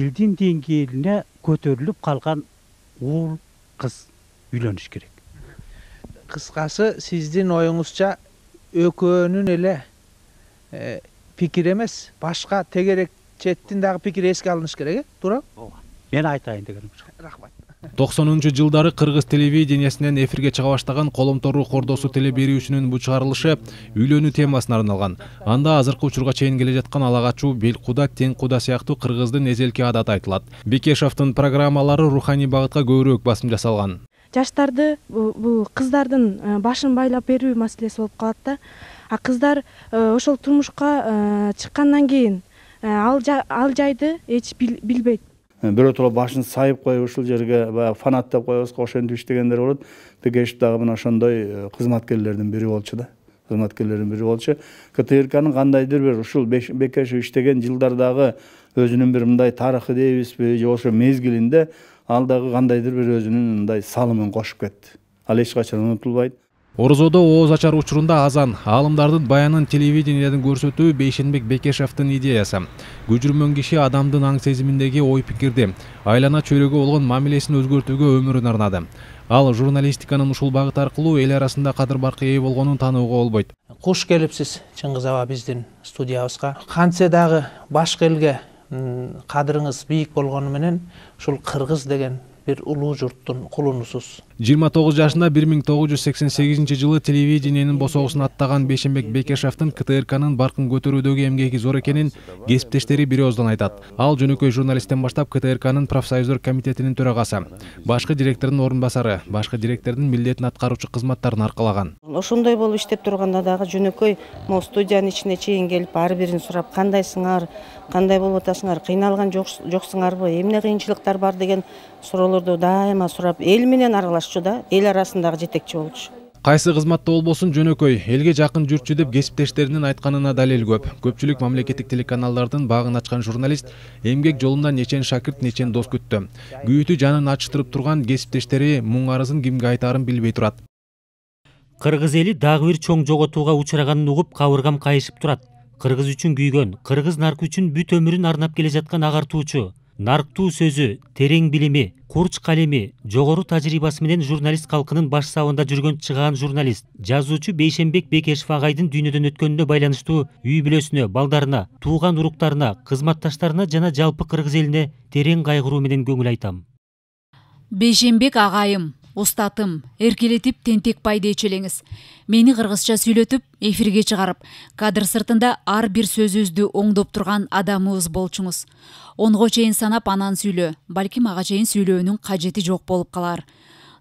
элдин деңгээлине көтөрүлүп калган уул кыз үйлөнүш керек. Кыскасы сиздин оюңузча экөөнүн эле пикир эмес, башка тегерек четтин дагы пикири эске алыныш керек, туура? Ооба. Мен айтайын дегеним ушул. Рахмат. 90-жылдары кыргыз телевидениясынан эфирге чыга баштаган Коломтору кордосу телеберүүчүнүн бу чыгарылышы үйлөнүү темасына арналган. Анда азыркы учурга чейин келе жаткан алагачуу, бел куда, тең куда сыяктуу кыргыздын эзелки адаты айтылат. Бекешевдин программалары руханий багытка көбүрөөк басым жасалган. Жаштарды, бул кыздардын башын байлап берүү маселеси болуп калат да. А кыздар ошол турмушка чыккандан кийин ал жайды эч билбейт. Бирөө башын сайып коюп ушул жерге фанаттап коебузга ошентип иштегендер болот. Бекешев дагы мына ошондой кызматкерлердин бири болчу да. КТРКнын кандайдыр бир ушул Бекешев иштеген жылдардагы өзүнүн бир мындай тарыхы дейбизби, же ошо мезгилинде ал дагы кандайдыр бир өзүнүн мындай салымын кошуп кетти. Ал эч качан унутулбайт. Орозодо ооз ачар учурунда азан аалымдардын баянын телевиденияден көрсөтүү Бейшенбек Бекешевдин идеясы. Көчүрмөн киши адамдын аң сезиминдеги ой пикирди, айлана чөйрөгө болгон мамилесин өзгөртүүгө өмүрүн арнады. Ал журналистиканын ушул багыт аркылуу эл арасында кадыр баркы ээ болгонун таанууга болбойт. Куш келипсиз Чыңгыз аба биздин студиябызга. Кантсе дагы башка элге кадырыңыз бийик болгону менен ушул кыргыз деген бир улуу журттун кулунусуз. 29 жашында 1988 жылы телевидениянын босогусун аттаган Бейшенбек Бекешевдин КТРКнын баркын көтөрүүдөгү эмгеки зор экенин кесиптештери бир ооздон айтат. Ал жөнөкөй журналисттен баштап КТРКнын профсоюздар комитетинин төрагасы, башкы директордун орун басары, башкы директордун милдетин аткаруучу кызматтарын аркалаган. Ошондой болуп иштеп турганда дагы жөнөкөй могу студиянын ичине чейин келип ар бирин сурап, кандайсыңар, кандай болуп атасыңар, кыйналган жоксуңарбы, эмне кыйынчылыктар бар деген суроолорду дайыма сурап, эл менен аралашчу да, эл арасындагы жетекчи болчу. Кайсы кызматта болбосун жөнөкөй, элге жакын жүрчү деп кесиптештеринин айтканына далил көп. Көпчүлүк мамлекеттик телеканалдардын багын ачкан журналист эмгек жолунда нечен шакирт, нечен дос күттү. Күйүтү жанын ачтырып турган кесиптештери муң арызын кимге айтаарын билбей турат. Кыргыз эли дагы бир чоң жоготууга учраганын угуп кабыргам кайышып турат. Кыргыз үчүн күйгөн, кыргыз наркы үчүн бүт өмүрүн арнап келе жаткан агартуучу, нарктуу сөзү, терең билими, курч калеми, жогору тажрыйбасы менен журналист калкынын баш сабында жүргөн чыгаан журналист, жазуучу Бейшенбек Бекешев агайдын дүйнөдөн өткөнүнө байланыштуу үй бүлөсүнө, балдарына, тууган уруктарына, кызматташтарына жана жалпы кыргыз элине терең кайгыруу менен көңүл айтам. Бейшенбек агайым, устатым, эркелетип тентек пайдечи элеңиз. Мени кыргызча сүйлөтүп, эфирге чыгарып, кадр сыртында ар бир сөзүбүздү оңдоп турган адамыбыз болчуңуз. 10го чейин санап анан сүйлө, балким ага чейин сүйлөөнүн кажети жок болуп калар.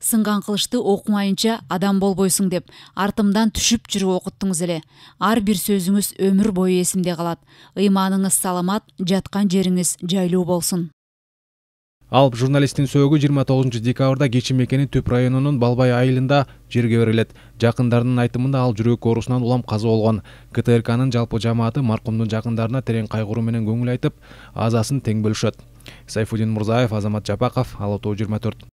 Сынган кылычты окумайынча адам болбойсуң деп, артымдан түшүп жүрүп окуттуңуз эле. Ар бир сөзүңүз өмүр бою эсимде калат. Ыйманыңыз саламат, жаткан жериңиз жайлуу болсун. Ал журналисттин сөөгү 29 декабрда Кечи Мекени Түп районунун Балбай айылында жерге берилет. Жакындарынын айтымында ал жүрөк оорусунан улам каза болгон. КТРКнын жалпы жамааты маркумдун жакындарына терең кайгыруу менен көңүл айтып, азасын тең бөлүшөт. Сайфудин Мурзаев, Азамат Жапаков, Ала Тоо 24.